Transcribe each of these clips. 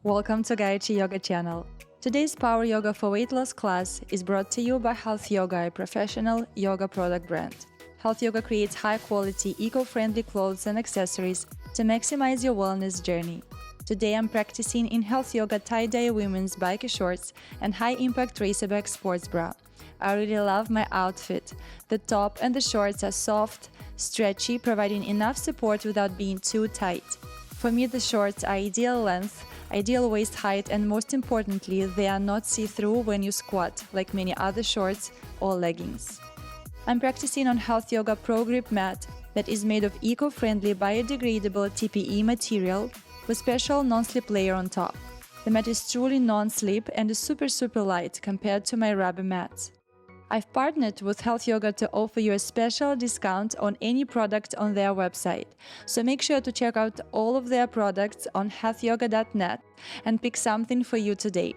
Welcome to Gayatri Yoga channel. Today's Power Yoga for Weight Loss class is brought to you by Health Yoga, a professional yoga product brand. Health Yoga creates high-quality, eco-friendly clothes and accessories to maximize your wellness journey. Today I'm practicing in Health Yoga tie-dye women's biker shorts and high-impact racerback sports bra. I really love my outfit. The top and the shorts are soft, stretchy, providing enough support without being too tight. For me, the shorts are ideal length, ideal waist height, and most importantly, they are not see-through when you squat, like many other shorts or leggings. I'm practicing on Health Yoga Pro Grip mat that is made of eco-friendly biodegradable TPE material with special non-slip layer on top. The mat is truly non-slip and is super light compared to my rubber mats. I've partnered with Health Yoga to offer you a special discount on any product on their website. So make sure to check out all of their products on healthyoga.net and pick something for you today.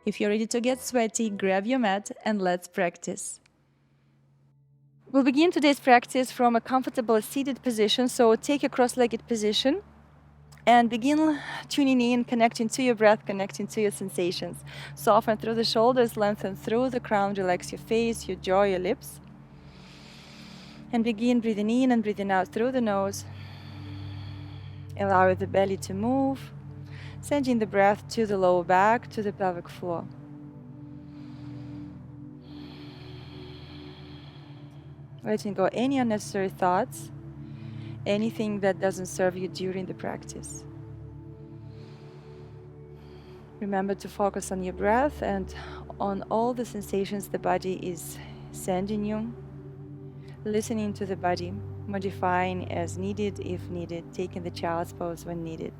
If you're ready to get sweaty, grab your mat and let's practice. We'll begin today's practice from a comfortable seated position, so take a cross-legged position and begin tuning in, connecting to your breath, connecting to your sensations. Soften through the shoulders, lengthen through the crown, relax your face, your jaw, your lips. And begin breathing in and breathing out through the nose. Allow the belly to move, sending the breath to the lower back, to the pelvic floor. Letting go any unnecessary thoughts, anything that doesn't serve you during the practice. Remember to focus on your breath and on all the sensations the body is sending you. Listening to the body, modifying as needed if needed, taking the child's pose when needed.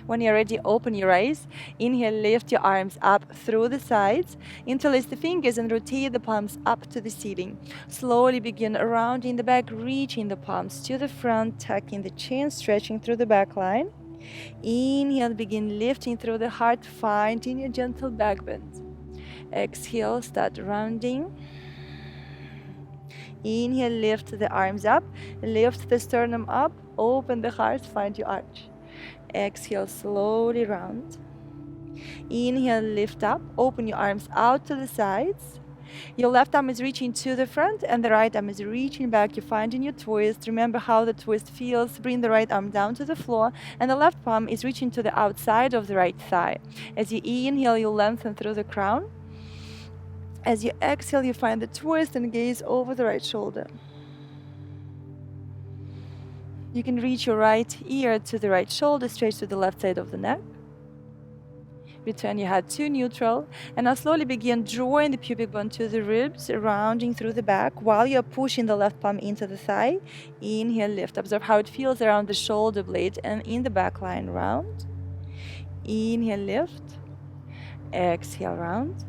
When you're ready, open your eyes. Inhale, lift your arms up through the sides. Interlace the fingers and rotate the palms up to the ceiling. Slowly begin rounding the back, reaching the palms to the front, tucking the chin, stretching through the back line. Inhale, begin lifting through the heart, finding a gentle back bend. Exhale, start rounding. Inhale, lift the arms up, lift the sternum up, open the heart, find your arch. Exhale, slowly round. Inhale, lift up, open your arms out to the sides. Your left arm is reaching to the front and the right arm is reaching back. You're finding your twist. Remember how the twist feels. Bring the right arm down to the floor and the left palm is reaching to the outside of the right thigh. As you inhale, you lengthen through the crown. As you exhale, you find the twist and gaze over the right shoulder. You can reach your right ear to the right shoulder, stretch to the left side of the neck. Return your head to neutral. And now slowly begin drawing the pubic bone to the ribs, rounding through the back while you're pushing the left palm into the thigh. Inhale, lift. Observe how it feels around the shoulder blade and in the back line, round. Inhale, lift. Exhale, round.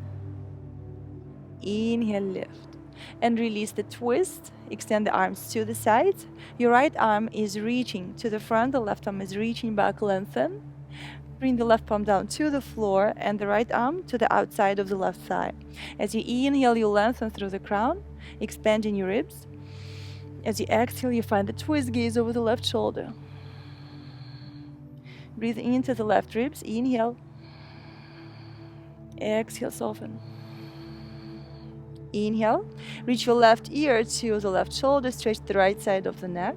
Inhale, lift. And release the twist. Extend the arms to the sides. Your right arm is reaching to the front, the left arm is reaching back, lengthen. Bring the left palm down to the floor and the right arm to the outside of the left thigh. As you inhale, you lengthen through the crown, expanding your ribs. As you exhale, you find the twist, gaze over the left shoulder. Breathe into the left ribs, inhale. Exhale, soften. Inhale, reach your left ear to the left shoulder, stretch the right side of the neck.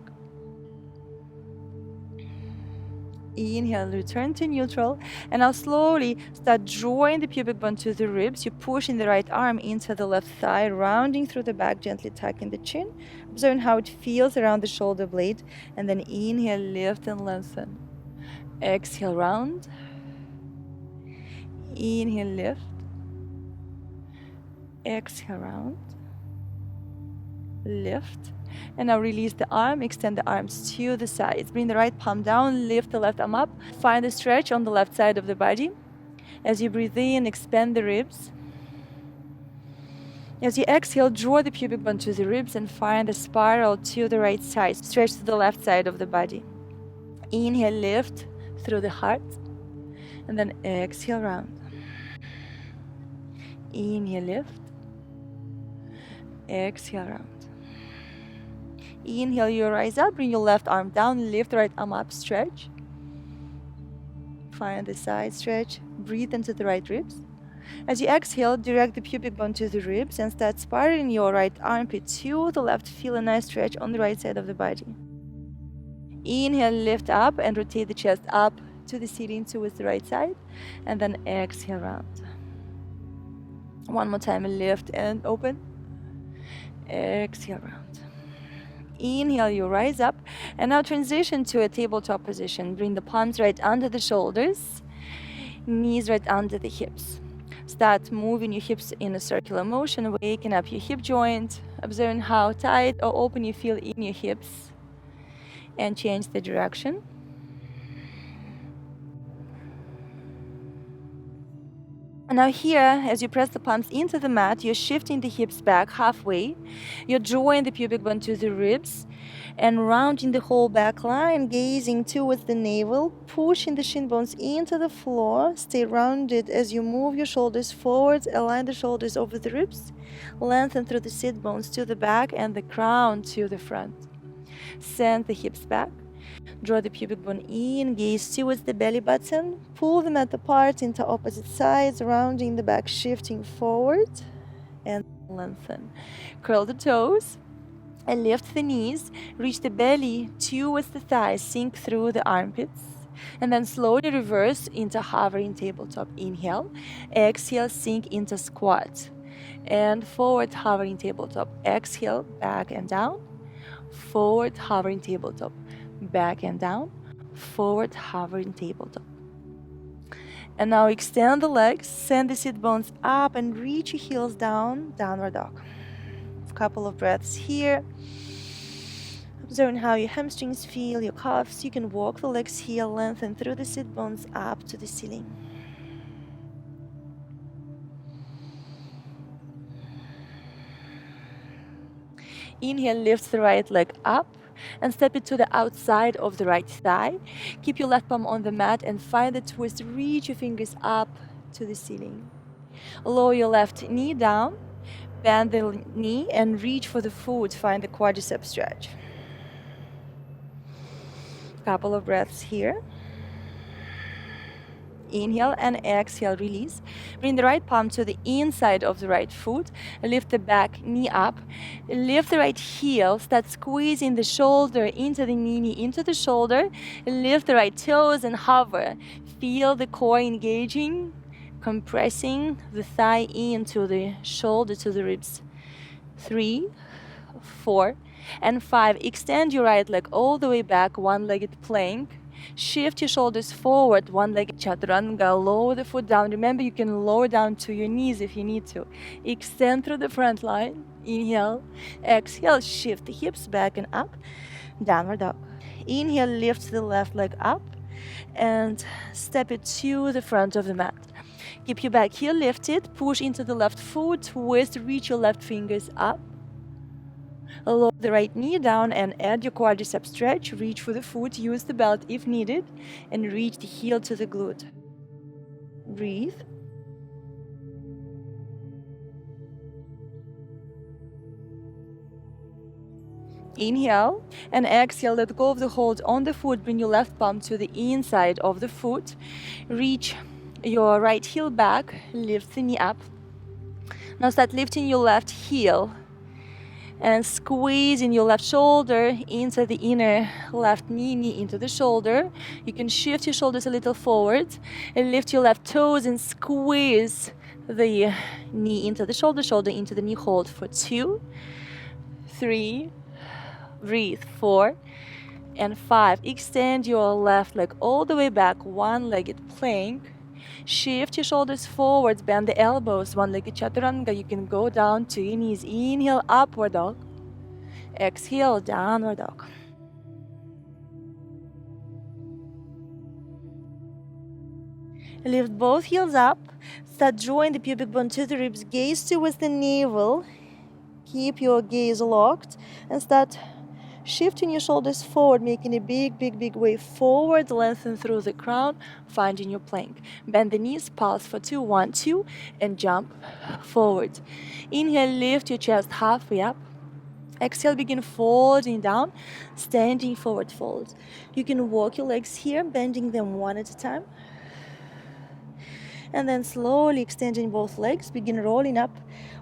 Inhale, return to neutral, and now slowly start drawing the pubic bone to the ribs. You're pushing the right arm into the left thigh, rounding through the back, gently tucking the chin, observing how it feels around the shoulder blade, and then inhale, lift and lengthen. Exhale, round. Inhale, lift. Exhale, round. Lift. And now release the arm, extend the arms to the sides. Bring the right palm down, lift the left arm up. Find a stretch on the left side of the body. As you breathe in, expand the ribs. As you exhale, draw the pubic bone to the ribs and find a spiral to the right side. Stretch to the left side of the body. Inhale, lift through the heart. And then exhale, round. Inhale, lift. Exhale, round. Inhale, you rise up, bring your left arm down, lift the right arm up, stretch. Find the side stretch, breathe into the right ribs. As you exhale, direct the pubic bone to the ribs and start spiraling your right armpit to the left. Feel a nice stretch on the right side of the body. Inhale, lift up and rotate the chest up to the ceiling towards the right side. And then exhale, round. One more time, lift and open. Exhale, round. Inhale, you rise up. And now transition to a tabletop position. Bring the palms right under the shoulders, knees right under the hips. Start moving your hips in a circular motion, waking up your hip joint, observing how tight or open you feel in your hips, and change the direction. And now here, as you press the palms into the mat, you're shifting the hips back halfway. You're drawing the pubic bone to the ribs and rounding the whole back line, gazing towards the navel, pushing the shin bones into the floor. Stay rounded as you move your shoulders forward, align the shoulders over the ribs, lengthen through the sit bones to the back and the crown to the front. Send the hips back. Draw the pubic bone in, gaze towards the belly button. Pull the mat apart into opposite sides, rounding the back, shifting forward, and lengthen. Curl the toes and lift the knees. Reach the belly towards the thighs, sink through the armpits. And then slowly reverse into hovering tabletop. Inhale, exhale, sink into squat. And forward hovering tabletop. Exhale, back and down. Forward hovering tabletop. Back and down, forward hovering tabletop. And now extend the legs, send the sit bones up and reach your heels down, downward dog. A couple of breaths here. Observing how your hamstrings feel, your calves. You can walk the legs here, lengthen through the sit bones up to the ceiling. Inhale, lift the right leg up and step it to the outside of the right thigh. Keep your left palm on the mat and find the twist. Reach your fingers up to the ceiling. Lower your left knee down, bend the knee and reach for the foot. Find the quadricep stretch. Couple of breaths here. Inhale and exhale, release. Bring the right palm to the inside of the right foot. Lift the back knee up. Lift the right heel. Start squeezing the shoulder into the knee into the shoulder. Lift the right toes and hover. Feel the core engaging, compressing the thigh into the shoulder to the ribs. 3, 4, and 5. Extend your right leg all the way back, one-legged plank. Shift your shoulders forward, one-legged chaturanga. Lower the foot down. Remember, you can lower down to your knees if you need to. Extend through the front line. Inhale. Exhale. Shift the hips back and up. Downward dog. Inhale. Lift the left leg up and step it to the front of the mat. Keep your back heel lifted. Push into the left foot. Twist. Reach your left fingers up. Lower the right knee down and add your quadricep stretch. Reach for the foot, use the belt if needed, and reach the heel to the glute. Breathe. Inhale and exhale. Let go of the hold on the foot. Bring your left palm to the inside of the foot. Reach your right heel back. Lift the knee up. Now start lifting your left heel and squeezing your left shoulder into the inner left knee into the shoulder. You can shift your shoulders a little forward and lift your left toes and squeeze the knee into the shoulder into the knee. Hold for 2, 3, breathe, 4, and 5. Extend your left leg all the way back, one-legged plank. Shift your shoulders forward, bend the elbows, one-legged chaturanga. You can go down to your knees. Inhale, upward dog. Exhale, downward dog. Lift both heels up. Start drawing the pubic bone to the ribs. Gaze towards the navel. Keep your gaze locked and start shifting your shoulders forward, making a big wave forward. Lengthen through the crown, finding your plank. Bend the knees, pulse for 2, 1, 2, and jump forward. Inhale, lift your chest halfway up. Exhale, begin folding down, standing forward fold. You can walk your legs here, bending them one at a time. And then slowly extending both legs, begin rolling up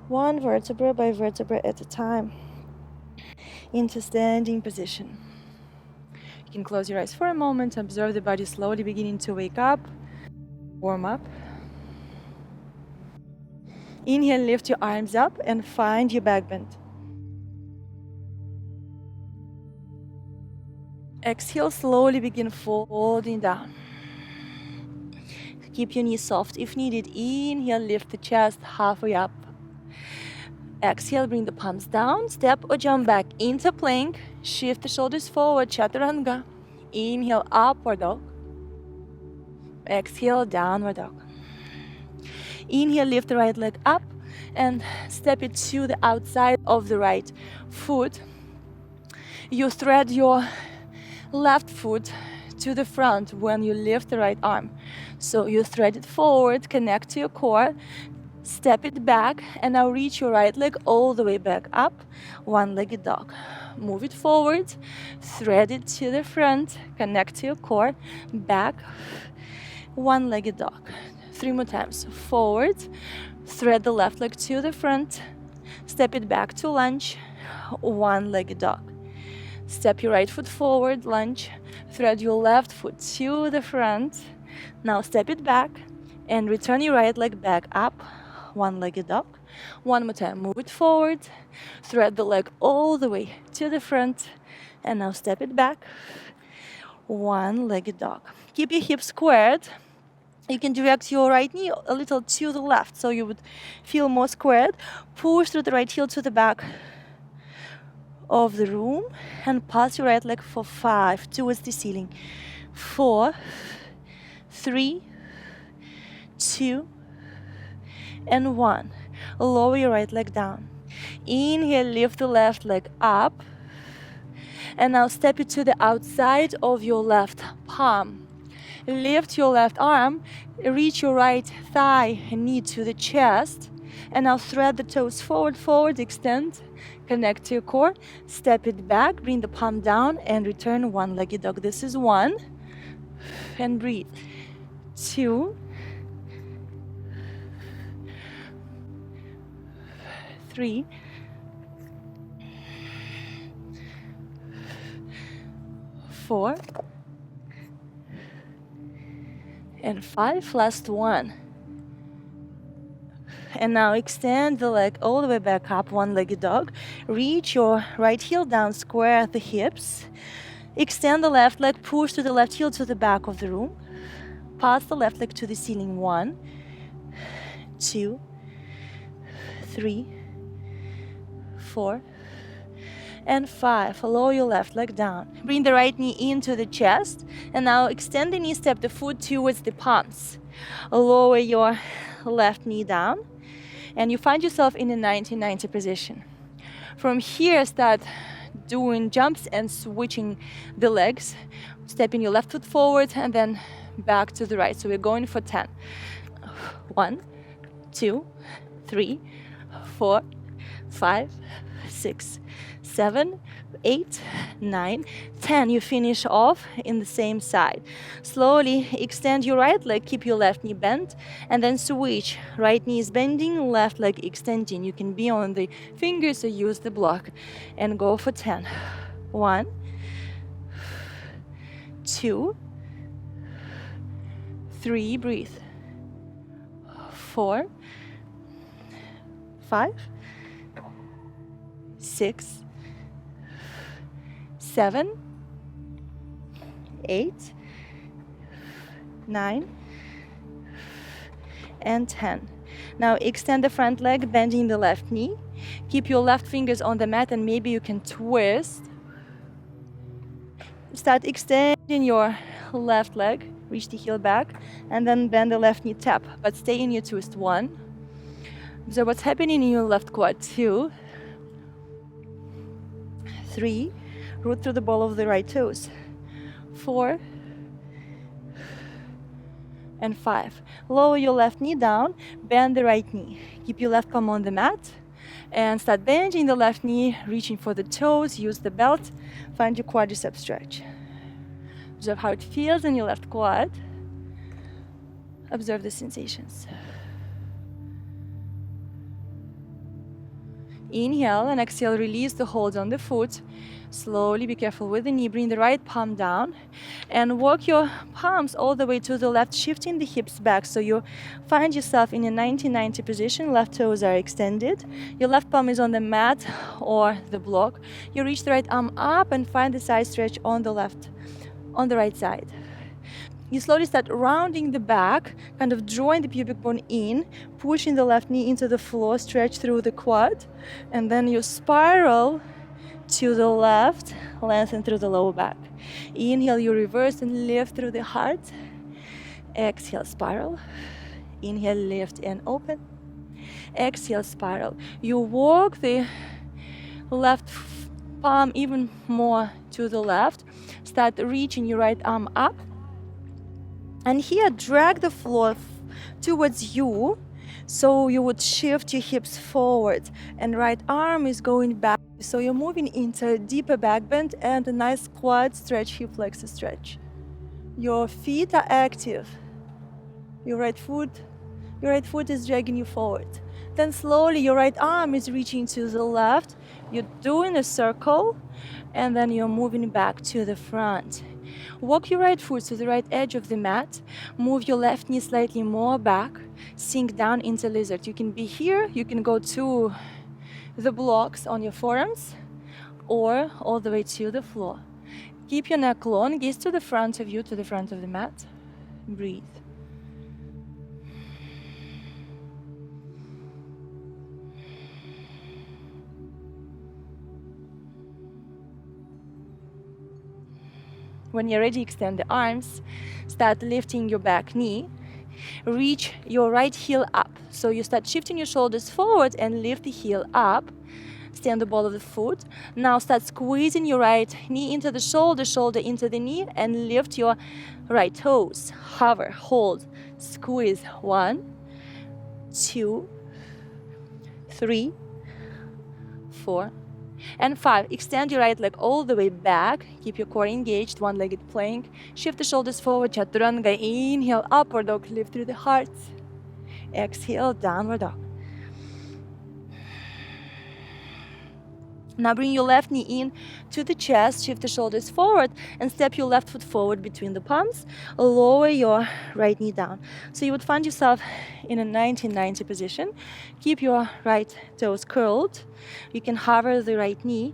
one vertebra by vertebra at a time into standing position. You can close your eyes for a moment, observe the body slowly beginning to wake up, warm up. Inhale, lift your arms up and find your back bend. Exhale, slowly begin folding down. Keep your knees soft if needed. Inhale, lift the chest halfway up. Exhale, bring the palms down. Step or jump back into plank. Shift the shoulders forward, chaturanga. Inhale, upward dog. Exhale, downward dog. Inhale, lift the right leg up and step it to the outside of the right foot. You thread your left foot to the front when you lift the right arm. So you thread it forward, connect to your core, step it back, and now reach your right leg all the way back up, one-legged dog. Move it forward, thread it to the front, connect to your core, back, one-legged dog. 3 more times. Forward, thread the left leg to the front, step it back to lunge, one-legged dog. Step your right foot forward, lunge, thread your left foot to the front. Now step it back and return your right leg back up, one-legged dog. One more time, move it forward, thread the leg all the way to the front, and now step it back, one-legged dog. Keep your hips squared. You can direct your right knee a little to the left, so you would feel more squared. Push through the right heel to the back of the room and pass your right leg for 5 towards the ceiling. 4, 3, 2, and 1. Lower your right leg down. Inhale, lift the left leg up, and now step it to the outside of your left palm. Lift your left arm, reach your right thigh and knee to the chest, and now thread the toes forward, extend, connect to your core, step it back, bring the palm down, and return one-legged dog. This is 1, and breathe. 2, 3, 4, and 5. Last one. And now extend the leg all the way back up, one-legged dog. Reach your right heel down, square the hips. Extend the left leg, push to the left heel to the back of the room. Pass the left leg to the ceiling. 1, 2, 3, 4, and 5. Lower your left leg down. Bring the right knee into the chest. And now extend the knee, step the foot towards the palms. Lower your left knee down. And you find yourself in a 90-90 position. From here, start doing jumps and switching the legs. Stepping your left foot forward and then back to the right. So we're going for 10. 1, 2, 3, 4, 5, 6, 7, 8, 9, 10. You finish off in the same side. Slowly extend your right leg, keep your left knee bent, and then switch. Right knee is bending, left leg extending. You can be on the fingers or use the block. And go for 10. 1, 2, 3, breathe. 4, 5, 6, 7, 8, 9, and 10. Now extend the front leg, bending the left knee. Keep your left fingers on the mat and maybe you can twist. Start extending your left leg, reach the heel back, and then bend the left knee, tap, but stay in your twist. 1. Observe what's happening in your left quad. 2, 3, root through the ball of the right toes. 4, and 5. Lower your left knee down, bend the right knee. Keep your left palm on the mat, And start bending the left knee, reaching for the toes, use the belt, find your quadricep stretch. Observe how it feels in your left quad. Observe the sensations. Inhale and exhale, release the hold on the foot. Slowly, be careful with the knee, bring the right palm down and walk your palms all the way to the left, shifting the hips back so you find yourself in a 90-90 position. Left toes are extended. Your left palm is on the mat or the block. You reach the right arm up and find the side stretch on the right side. You slowly start rounding the back, kind of drawing the pubic bone in, pushing the left knee into the floor, stretch through the quad, and then you spiral to the left, lengthen through the lower back. Inhale, you reverse and lift through the heart. Exhale, spiral. Inhale, lift and open. Exhale, spiral. You walk the left palm even more to the left. Start reaching your right arm up. And here, drag the floor towards you. So you would shift your hips forward and right arm is going back. So you're moving into a deeper back bend and a nice quad stretch, hip flexor stretch. Your feet are active. Your right foot is dragging you forward. Then slowly your right arm is reaching to the left. You're doing a circle and then you're moving back to the front. Walk your right foot to the right edge of the mat. Move your left knee slightly more back. Sink down into lizard. You can be here. You can go to the blocks on your forearms or all the way to the floor. Keep your neck long. Gaze to the front of you, to the front of the mat. Breathe. When you're ready, extend the arms. Start lifting your back knee. Reach your right heel up. So you start shifting your shoulders forward and lift the heel up. Stay on the ball of the foot. Now start squeezing your right knee into the shoulder, shoulder into the knee, and lift your right toes. Hover, hold, squeeze. 1, 2, 3, 4, and 5. Extend your right leg all the way back. Keep your core engaged, one-legged plank. Shift the shoulders forward, chaturanga. Inhale, upward dog, lift through the heart. Exhale, downward dog. Now bring your left knee in to the chest, shift the shoulders forward, and step your left foot forward between the palms. Lower your right knee down. So you would find yourself in a 90-90 position. Keep your right toes curled. You can hover the right knee.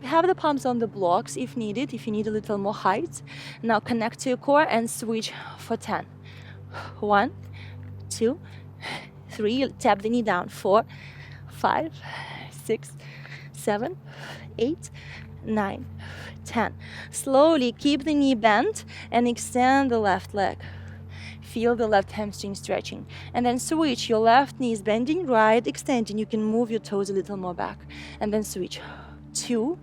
Have the palms on the blocks if needed, if you need a little more height. Now connect to your core and switch for 10. 1, 2, 3. Tap the knee down. 4, 5, 6, 7, 8, 9, 10. Slowly keep the knee bent and extend the left leg. Feel the left hamstring stretching. And then switch. Your left knee is bending, right extending. You can move your toes a little more back. And then switch. 2.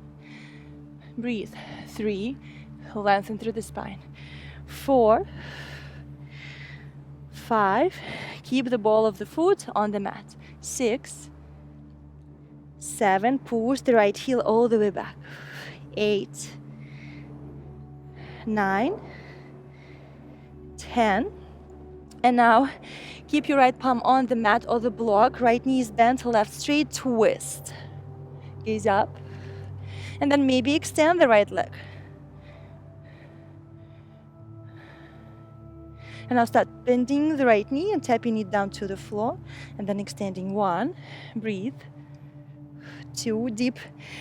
Breathe. 3. Lengthen through the spine. 4. 5. Keep the ball of the foot on the mat. 6. 7, push the right heel all the way back. 8, 9, 10. And now keep your right palm on the mat or the block. Right knee is bent, left straight, twist. Gaze up. And then maybe extend the right leg. And now start bending the right knee and tapping it down to the floor. And then extending. 1, breathe. 2, dip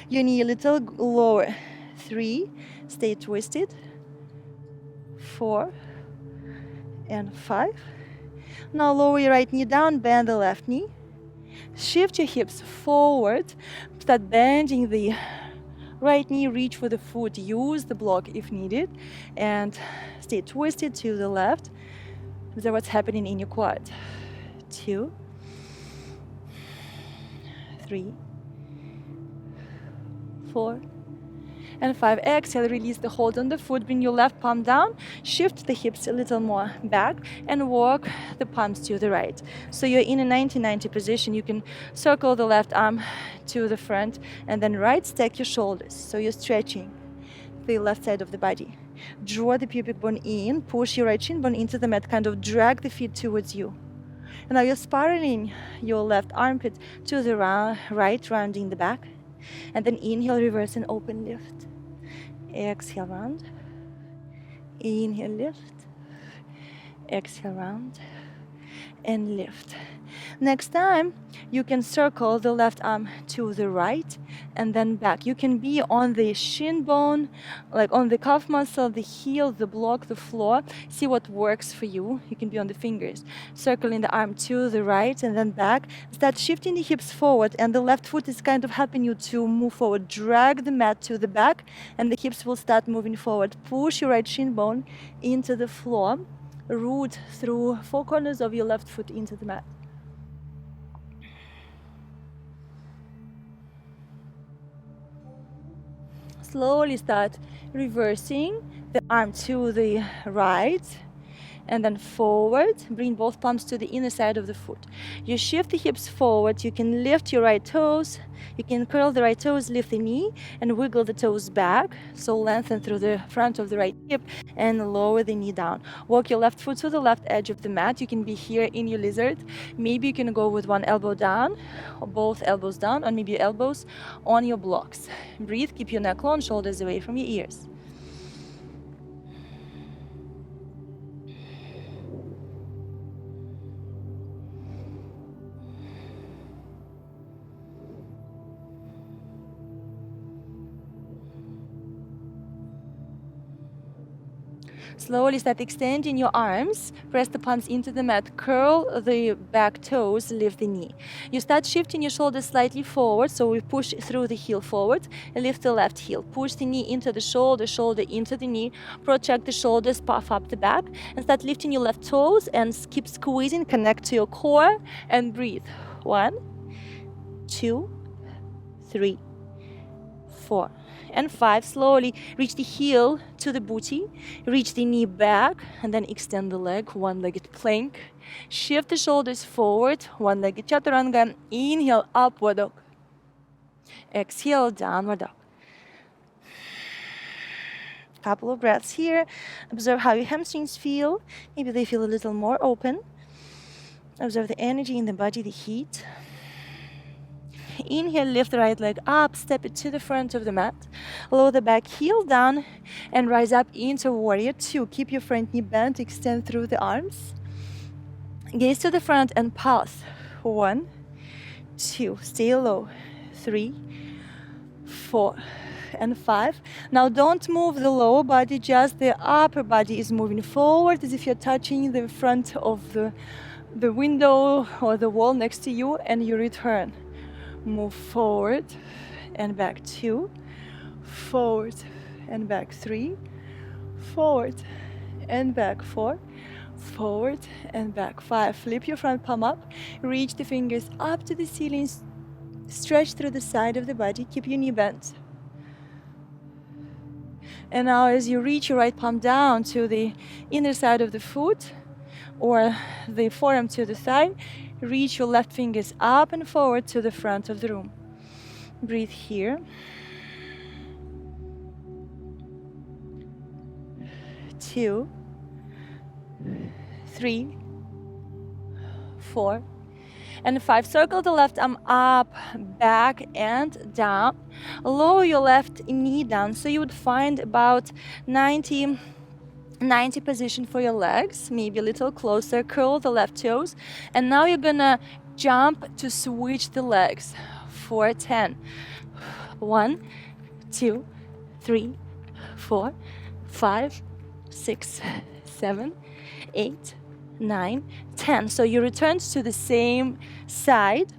your knee a little lower. 3, stay twisted. 4 and 5. Now lower your right knee down, bend the left knee. Shift your hips forward. Start bending the right knee, reach for the foot. Use the block if needed. And stay twisted to the left. Observe what's happening in your quad. 2, 3, 4, and 5. Exhale, release the hold on the foot. Bring your left palm down, shift the hips a little more back, and walk the palms to the right. So you're in a 90-90 position. You can circle the left arm to the front, and then right, stack your shoulders. So you're stretching the left side of the body. Draw the pubic bone in, push your right shin bone into the mat, kind of drag the feet towards you. And now you're spiraling your left armpit to the right, rounding the back. And then inhale, reverse, and open, lift. Exhale, round. Inhale, lift. Exhale, round. And lift. Next time, you can circle the left arm to the right and then back. You can be on the shin bone, like on the calf muscle, the heel, the block, the floor. See what works for you. You can be on the fingers. Circling the arm to the right and then back. Start shifting the hips forward, and the left foot is kind of helping you to move forward. Drag the mat to the back, and the hips will start moving forward. Push your right shin bone into the floor. Root through 4 corners of your left foot into the mat. Slowly start reversing the arm to the right and then forward. Bring both palms to the inner side of the foot. You shift the hips forward. You can lift your right toes. You can curl the right toes, lift the knee, and wiggle the toes back. So lengthen through the front of the right hip and lower the knee down. Walk your left foot to the left edge of the mat. You can be here in your lizard. Maybe you can go with one elbow down, or both elbows down, or maybe your elbows on your blocks. Breathe, keep your neck long, shoulders away from your ears. Slowly start extending your arms. Press the palms into the mat. Curl the back toes. Lift the knee. You start shifting your shoulders slightly forward. So we push through the heel forward. Lift the left heel. Push the knee into the shoulder into the knee. Project the shoulders, puff up the back. And start lifting your left toes and keep squeezing. Connect to your core and breathe. 1, 2, 3, 4. And 5. Slowly reach the heel to the booty, reach the knee back, and then extend the leg, one-legged plank. Shift the shoulders forward, one-legged chaturanga. Inhale, upward dog. Exhale, downward dog. Couple of breaths here. Observe how your hamstrings feel. Maybe they feel a little more open. Observe the energy in the body, the heat. Inhale, lift the right leg up, step it to the front of the mat. Lower the back heel down and rise up into warrior 2. Keep your front knee bent, extend through the arms. Gaze to the front and pulse. 1, 2, stay low. 3, 4, and 5. Now don't move the lower body, just the upper body is moving forward as if you're touching the front of the window or the wall next to you, and you return. Move forward and back 2, forward and back 3, forward and back 4, forward and back 5. Flip your front palm up, reach the fingers up to the ceiling, stretch through the side of the body, keep your knee bent. And now as you reach your right palm down to the inner side of the foot or the forearm to the thigh, reach your left fingers up and forward to the front of the room. Breathe here. 2, 3, 4, and 5. Circle the left arm up, back, and down. Lower your left knee down so you would find about 90 position for your legs, maybe a little closer. Curl the left toes, and now you're gonna jump to switch the legs for 10. 1, 2, 3, 4, 5, 6, 7, 8, 9, 10. So you return to the same side.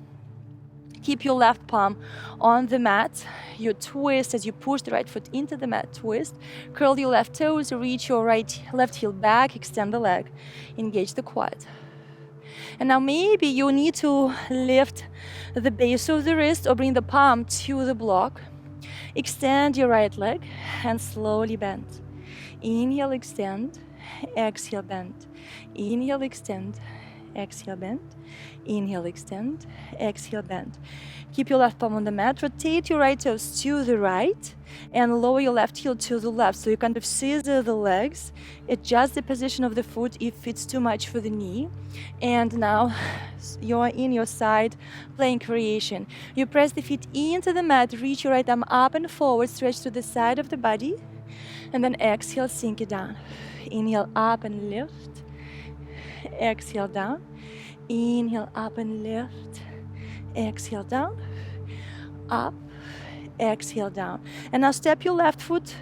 Keep your left palm on the mat. You twist as you push the right foot into the mat. Twist. Curl your left toes. Reach your left heel back. Extend the leg. Engage the quad. And now maybe you need to lift the base of the wrist or bring the palm to the block. Extend your right leg and slowly bend. Inhale, extend. Exhale, bend. Inhale, extend. Exhale, bend. Inhale, extend. Exhale, bend. Keep your left palm on the mat. Rotate your right toes to the right and lower your left heel to the left. So you kind of scissor the legs. Adjust the position of the foot if it's too much for the knee. And now you're in your side plank variation. You press the feet into the mat. Reach your right arm up and forward. Stretch to the side of the body. And then exhale, sink it down. Inhale, up and lift. Exhale, down. Inhale, up and lift. Exhale, down. Up. Exhale, down. And now step your right foot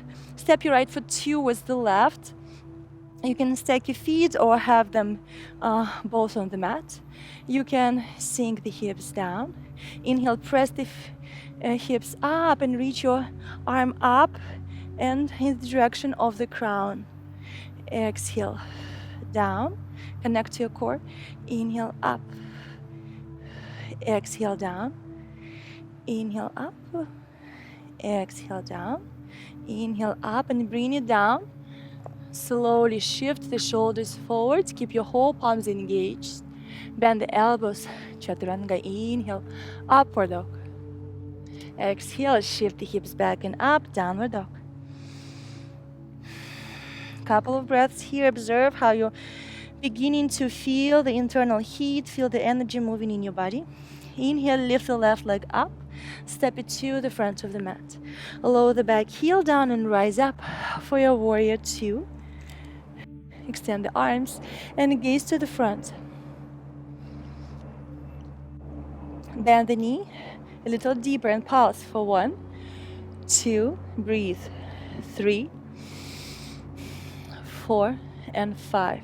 towards the left. You can stack your feet or have them both on the mat. You can sink the hips down. Inhale, press the hips up and reach your arm up and in the direction of the crown. Exhale, down, connect to your core. Inhale, up. Exhale, down. Inhale, up. Exhale, down. Inhale, up and bring it down. Slowly shift the shoulders forward. Keep your whole palms engaged. Bend the elbows. Chaturanga. Inhale, upward dog. Exhale, shift the hips back and up, downward dog. Couple of breaths here. Observe how you're beginning to feel the internal heat, feel the energy moving in your body. Inhale, lift the left leg up, step it to the front of the mat. Lower the back heel down and rise up for your warrior two. Extend the arms and gaze to the front. Bend the knee a little deeper and pulse for 1, 2, breathe, 3, 4, and 5.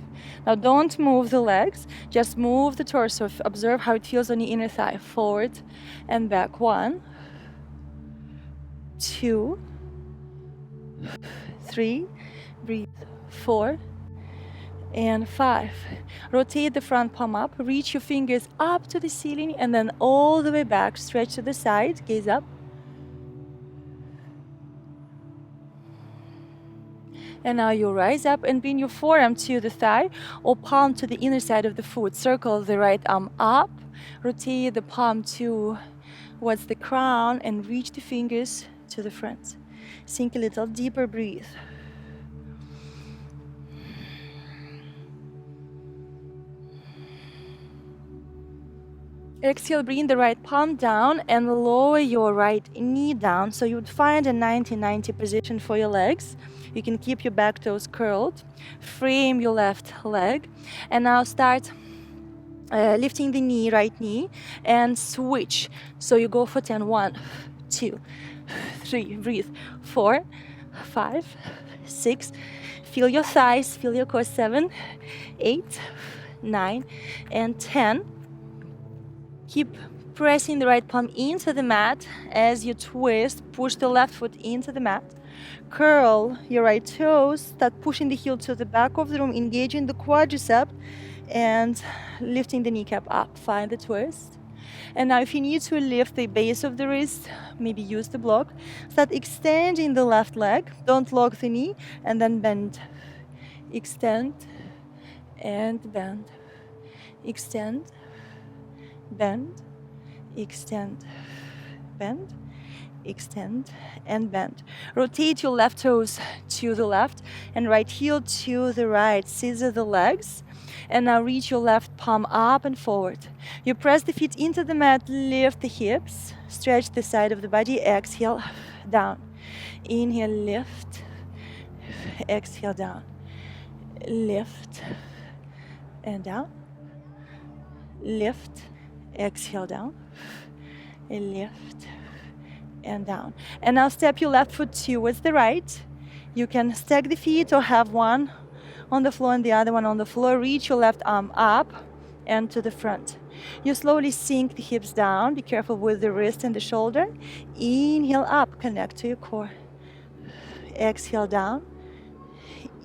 Now don't move the legs, just move the torso. Observe how it feels on the inner thigh. Forward and back. 1, 2, 3, breathe, 4, and 5. Rotate the front palm up, reach your fingers up to the ceiling and then all the way back. Stretch to the side, gaze up. And now you rise up and bring your forearm to the thigh or palm to the inner side of the foot. Circle the right arm up, rotate the palm towards the crown and reach the fingers to the front. Sink a little deeper, breathe. Exhale, bring the right palm down and lower your right knee down. So you would find a 90-90 position for your legs. You can keep your back toes curled. Frame your left leg. And now start lifting the knee, right knee, and switch. So you go for 10. 1, 2, 3, breathe. 4, 5, 6. Feel your thighs, feel your core. 7, 8, 9, and 10. Keep pressing the right palm into the mat as you twist. Push the left foot into the mat. Curl your right toes. Start pushing the heel to the back of the room, engaging the quadricep and lifting the kneecap up. Find the twist. And now if you need to lift the base of the wrist, maybe use the block. Start extending the left leg. Don't lock the knee and then bend. Extend and bend. Extend. Bend, extend, bend, extend, and bend. Rotate your left toes to the left and right heel to the right. Scissor the legs. And now reach your left palm up and forward. You press the feet into the mat, lift the hips, stretch the side of the body. Exhale, down. Inhale, lift. Exhale, down. Lift and down. Lift. Exhale, down, and lift, and down. And now step your left foot towards the right. You can stack the feet or have one on the floor and the other one on the floor. Reach your left arm up and to the front. You slowly sink the hips down. Be careful with the wrist and the shoulder. Inhale up, connect to your core. Exhale down.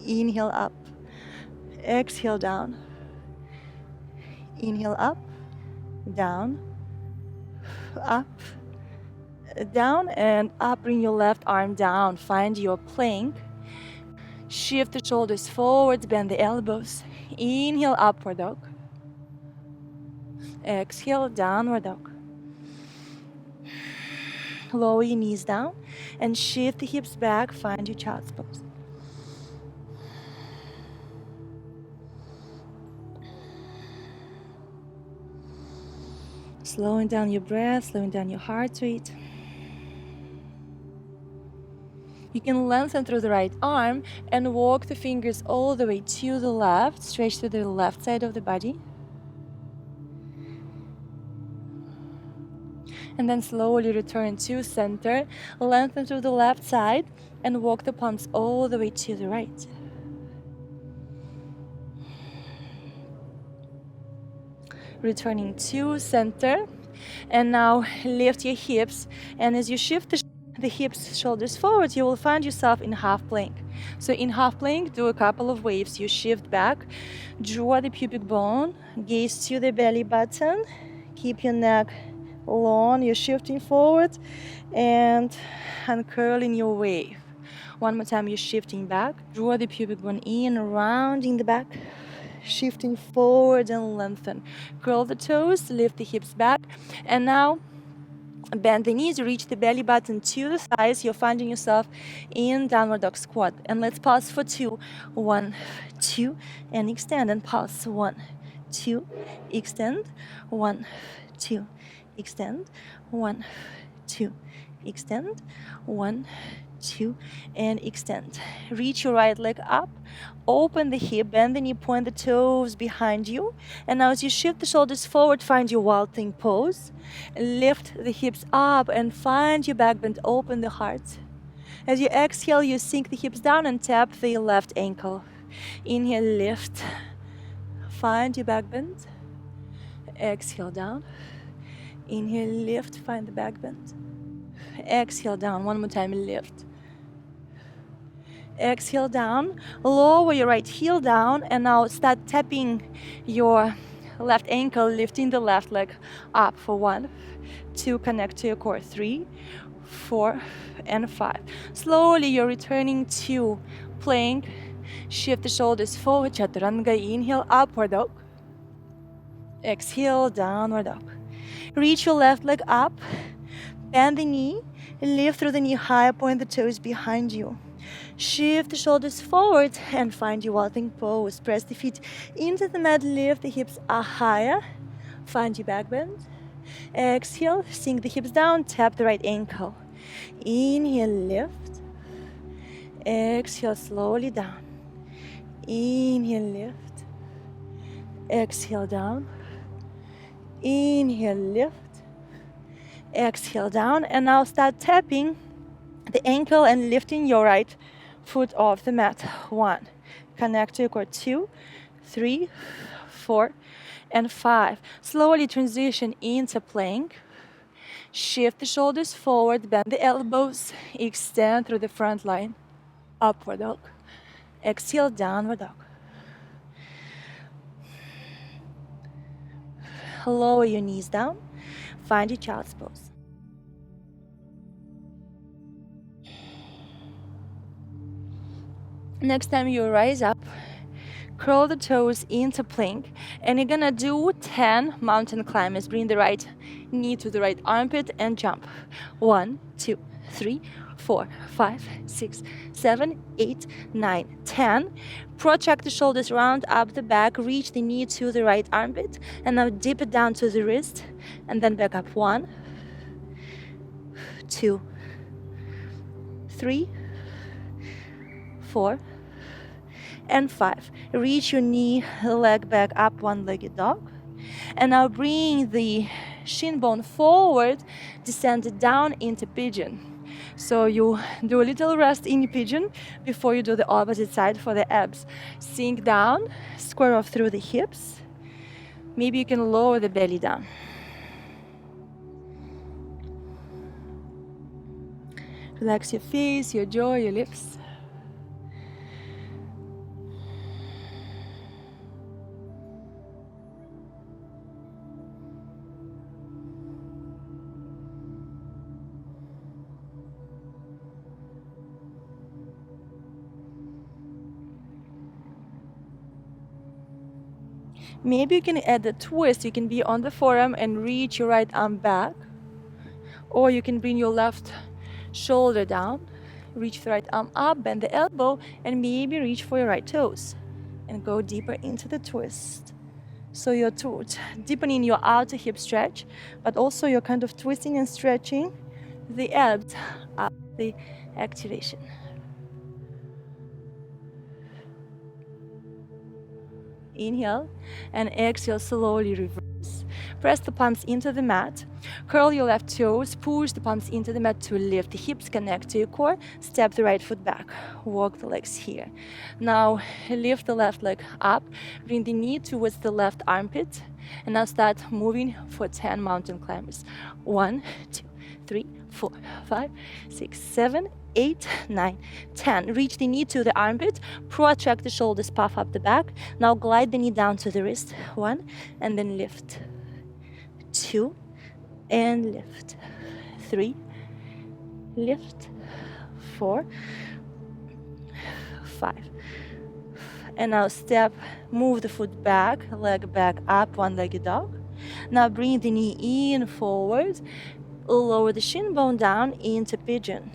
Inhale up. Exhale down. Inhale up. Down, up, down and up. Bring your left arm down. Find your plank. Shift the shoulders forward, bend the elbows. Inhale, upward dog. Exhale, downward dog. Lower your knees down and shift the hips back. Find your child's pose. Slowing down your breath, slowing down your heart rate. You can lengthen through the right arm and walk the fingers all the way to the left. Stretch to the left side of the body. And then slowly return to center. Lengthen through the left side and walk the palms all the way to the right. Returning to center. And now lift your hips. And as you shift the hips, shoulders forward, you will find yourself in half plank. So in half plank, do a couple of waves. You shift back, draw the pubic bone, gaze to the belly button, keep your neck long, you're shifting forward, and uncurling your wave. One more time, you're shifting back, draw the pubic bone in, rounding the back, shifting forward and lengthen. Curl the toes, lift the hips back, and now bend the knees, reach the belly button to the thighs. You're finding yourself in downward dog squat. And let's pause for 2. 1, 2, and extend and pause. 1, 2, extend. 1, 2, extend. 1, 2, extend. 1, 2, and extend. Reach your right leg up, open the hip, bend the knee, point the toes behind you. And now as you shift the shoulders forward, find your wild thing pose. Lift the hips up and find your back bend, open the heart. As you exhale, you sink the hips down and tap the left ankle. Inhale, lift. Find your back bend. Exhale, down. Inhale, lift, find the back bend. Exhale, down. One more time, lift. Exhale, down. Lower your right heel down and now start tapping your left ankle, lifting the left leg up for 1, 2, connect to your core, 3, 4, and 5. Slowly you're returning to plank. Shift the shoulders forward, chaturanga. Inhale, upward dog. Exhale, downward dog. Reach your left leg up, bend the knee, lift through the knee high, point the toes behind you. Shift the shoulders forward and find your walking pose. Press the feet into the mat, lift the hips up higher. Find your back bend. Exhale, sink the hips down, tap the right ankle. Inhale, lift. Exhale, slowly down. Inhale, lift. Exhale, down. Inhale, lift. Exhale, down. And now start tapping the ankle and lifting your right foot off the mat. 1, connect to your core. 2, 3, 4, and 5. Slowly transition into plank. Shift the shoulders forward, bend the elbows, extend through the front line. Upward dog. Exhale, downward dog. Lower your knees down. Find your child's pose. Next time you rise up, curl the toes into plank, and you're gonna do 10 mountain climbers. Bring the right knee to the right armpit and jump. 1, 2, 3, 4, 5, 6, 7, 8, 9, 10. Protract the shoulders, round up the back, reach the knee to the right armpit, and now dip it down to the wrist, and then back up. 1, 2, 3, 4, and 5. Reach your knee, leg back up, one-legged dog. And now bring the shin bone forward, descend it down into pigeon. So you do a little rest in pigeon before you do the opposite side for the abs. Sink down, square off through the hips. Maybe you can lower the belly down. Relax your face, your jaw, your lips. Maybe you can add a twist. You can be on the forearm and reach your right arm back. Or you can bring your left shoulder down, reach the right arm up, bend the elbow, and maybe reach for your right toes. And go deeper into the twist. So you're deepening your outer hip stretch, but also you're kind of twisting and stretching the abs up the activation. Inhale and exhale, slowly reverse. Press the palms into the mat. Curl your left toes, push the palms into the mat to lift. The hips connect to your core. Step the right foot back. Walk the legs here. Now lift the left leg up. Bring the knee towards the left armpit. And now start moving for 10 mountain climbers. 1, 2, 3, 4, 5, 6, 7, 8, 9, 10. Reach the knee to the armpit. Protract the shoulders, puff up the back. Now glide the knee down to the wrist. 1, and then lift. 2, and lift. 3, lift. 4, 5. And now step, move the foot back, leg back up, one-legged dog. Now bring the knee in forward. Lower the shin bone down into pigeon.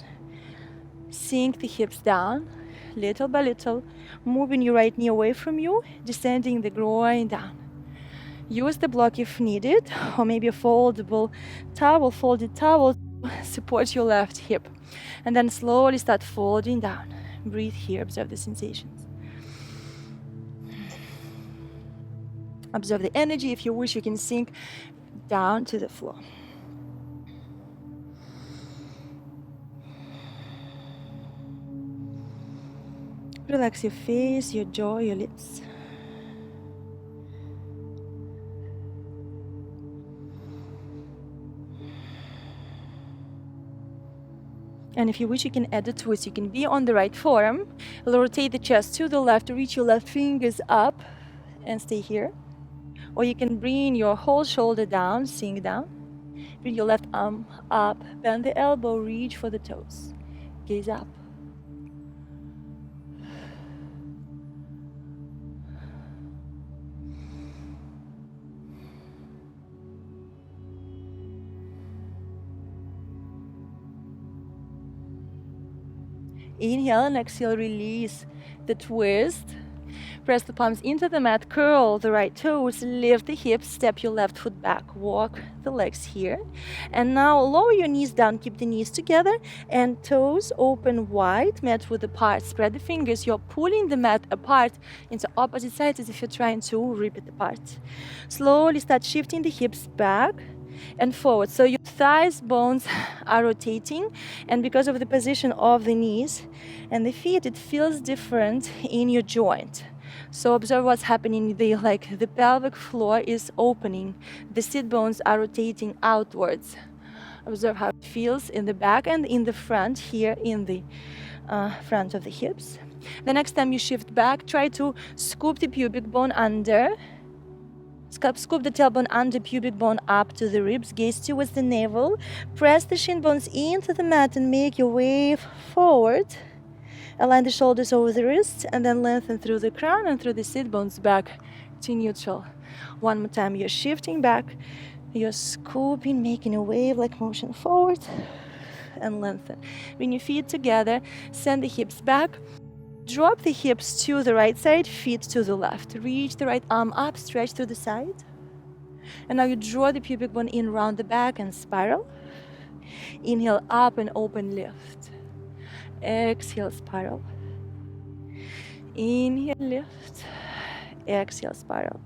Sink the hips down, little by little, moving your right knee away from you, descending the groin down. Use the block if needed, or maybe a folded towel to support your left hip. And then slowly start folding down. Breathe here, observe the sensations. Observe the energy. If you wish, you can sink down to the floor. Relax your face, your jaw, your lips. And if you wish, you can add a twist. You can be on the right forearm. Rotate the chest to the left, reach your left fingers up and stay here. Or you can bring your whole shoulder down, sink down. Bring your left arm up, bend the elbow, reach for the toes. Gaze up. Inhale and exhale, release the twist. Press the palms into the mat, curl the right toes, lift the hips, step your left foot back, walk the legs here. And now lower your knees down, keep the knees together and toes open wide, mat width apart. Spread the fingers, you're pulling the mat apart into opposite sides as if you're trying to rip it apart. Slowly start shifting the hips back and forward. So your thighs bones are rotating, and because of the position of the knees and the feet, it feels different in your joint. So observe what's happening. The pelvic floor is opening. The sit bones are rotating outwards. Observe how it feels in the back and in the front, here in the front of the hips. The next time you shift back, try to scoop the pubic bone under. Scoop the tailbone under, pubic bone up to the ribs, gaze towards the navel. Press the shin bones into the mat and make your way forward. Align the shoulders over the wrists and then lengthen through the crown and through the sit bones back to neutral. One more time, you're shifting back. You're scooping, making a wave-like motion forward and lengthen. Bring your feet together, send the hips back. Drop the hips to the right side, feet to the left. Reach the right arm up, stretch to the side. And now you draw the pubic bone in round the back and spiral. Inhale up and open, lift. Exhale, spiral. Inhale, lift. Exhale, spiral.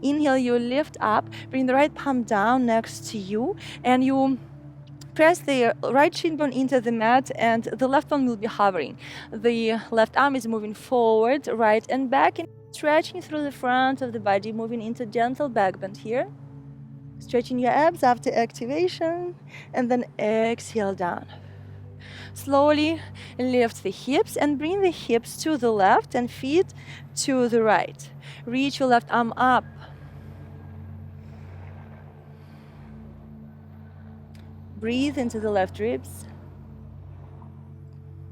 Inhale, you lift up. Bring the right palm down next to you. And you press the right shin bone into the mat and the left one will be hovering. The left arm is moving forward, right and back, and stretching through the front of the body, moving into gentle back bend here. Stretching your abs after activation and then exhale down. Slowly lift the hips and bring the hips to the left and feet to the right. Reach your left arm up. Breathe into the left ribs.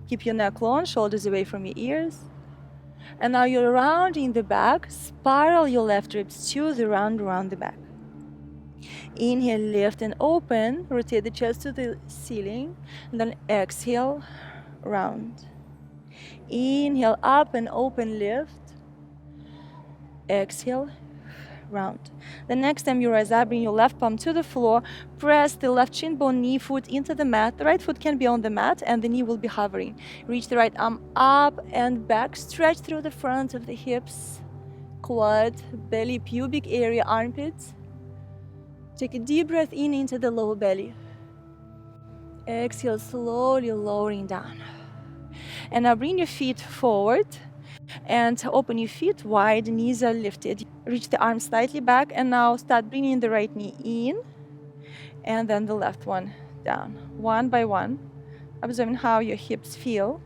Keep your neck long, shoulders away from your ears. And now you're rounding the back. Spiral your left ribs to the round around the back. Inhale, lift and open. Rotate the chest to the ceiling. And then exhale, round. Inhale, up and open, lift. Exhale, round. The next time you rise up, bring your left palm to the floor. Press the left shin bone, knee foot into the mat. The right foot can be on the mat and the knee will be hovering. Reach the right arm up and back. Stretch through the front of the hips, quad, belly, pubic area, armpits. Take a deep breath in into the lower belly. Exhale, slowly lowering down. And now bring your feet forward and open your feet wide, knees are lifted. Reach the arms slightly back and now start bringing the right knee in and then the left one down. One by one, observing how your hips feel.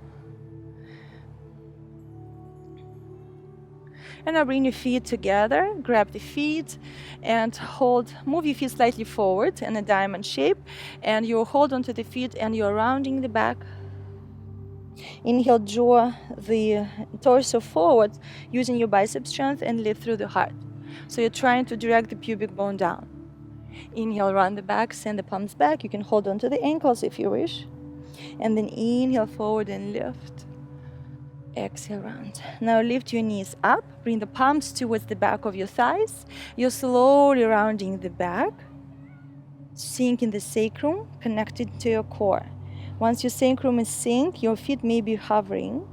And now bring your feet together, grab the feet and hold, move your feet slightly forward in a diamond shape and you hold onto the feet and you're rounding the back. Inhale, draw the torso forward using your bicep strength and lift through the heart. So you're trying to drag the pubic bone down. Inhale, round the back, send the palms back. You can hold onto the ankles if you wish. And then inhale forward and lift. Exhale, round. Now lift your knees up. Bring the palms towards the back of your thighs. You're slowly rounding the back. Sink in the sacrum, connected to your core. Once your sacrum is synced, your feet may be hovering.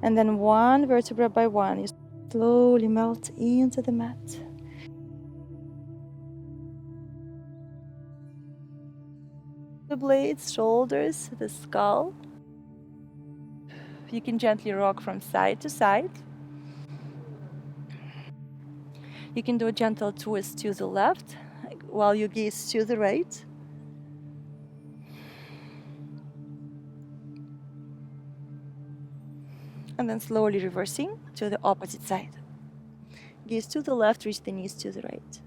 And then one vertebra by one, you slowly melt into the mat. The blades, shoulders, the skull. You can gently rock from side to side. You can do a gentle twist to the left while you gaze to the right. And then slowly reversing to the opposite side. Gaze to the left, reach the knees to the right.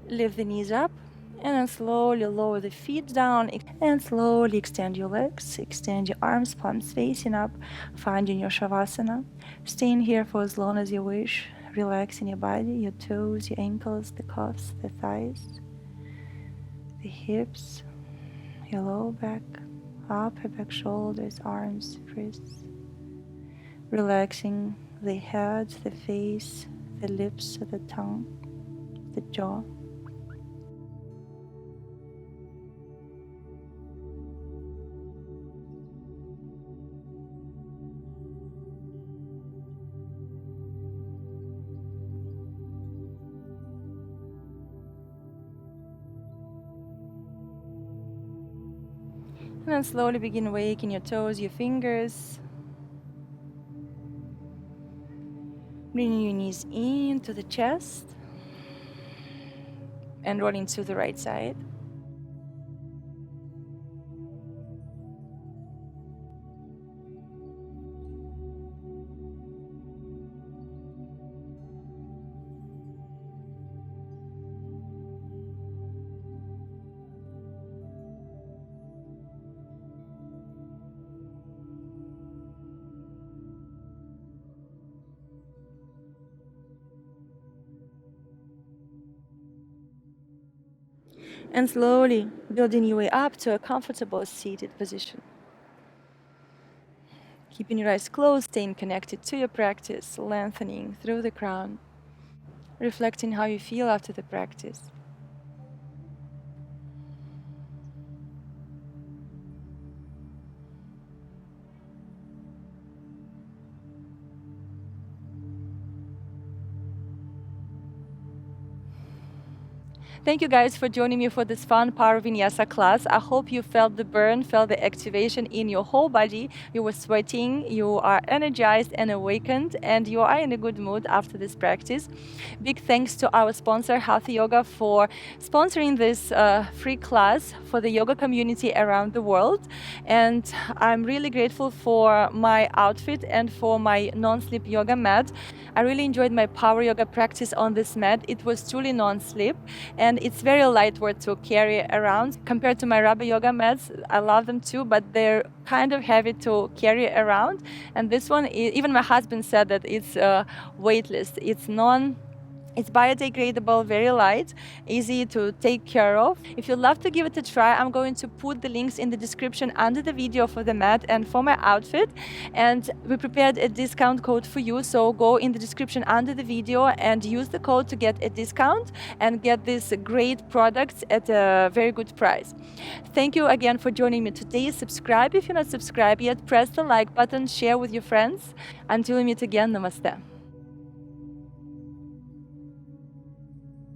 Lift the knees up and then slowly lower the feet down and slowly extend your legs. Extend your arms, palms facing up, finding your Shavasana. Staying here for as long as you wish. Relaxing your body, your toes, your ankles, the cuffs, the thighs, the hips, your lower back, upper back, shoulders, arms, wrists. Relaxing the head, the face, the lips, the tongue, the jaw. And then slowly begin waking your toes, your fingers. Bringing your knees into the chest. And rolling to the right side. And slowly building your way up to a comfortable seated position. Keeping your eyes closed, staying connected to your practice, lengthening through the crown, reflecting how you feel after the practice. Thank you guys for joining me for this fun Power Vinyasa class. I hope you felt the burn, felt the activation in your whole body. You were sweating, you are energized and awakened, and you are in a good mood after this practice. Big thanks to our sponsor, Healthy Yoga, for sponsoring this free class for the yoga community around the world. And I'm really grateful for my outfit and for my non-slip yoga mat. I really enjoyed my power yoga practice on this mat. It was truly non-slip. and it's very lightweight to carry around. Compared to my rubber yoga mats, I love them too, but they're kind of heavy to carry around. And this one, even my husband said that it's weightless. It's biodegradable, very light, easy to take care of. If you'd love to give it a try, I'm going to put the links in the description under the video for the mat and for my outfit. And we prepared a discount code for you, so go in the description under the video and use the code to get a discount and get these great products at a very good price. Thank you again for joining me today. Subscribe if you're not subscribed yet, press the like button, share with your friends. Until we meet again, namaste.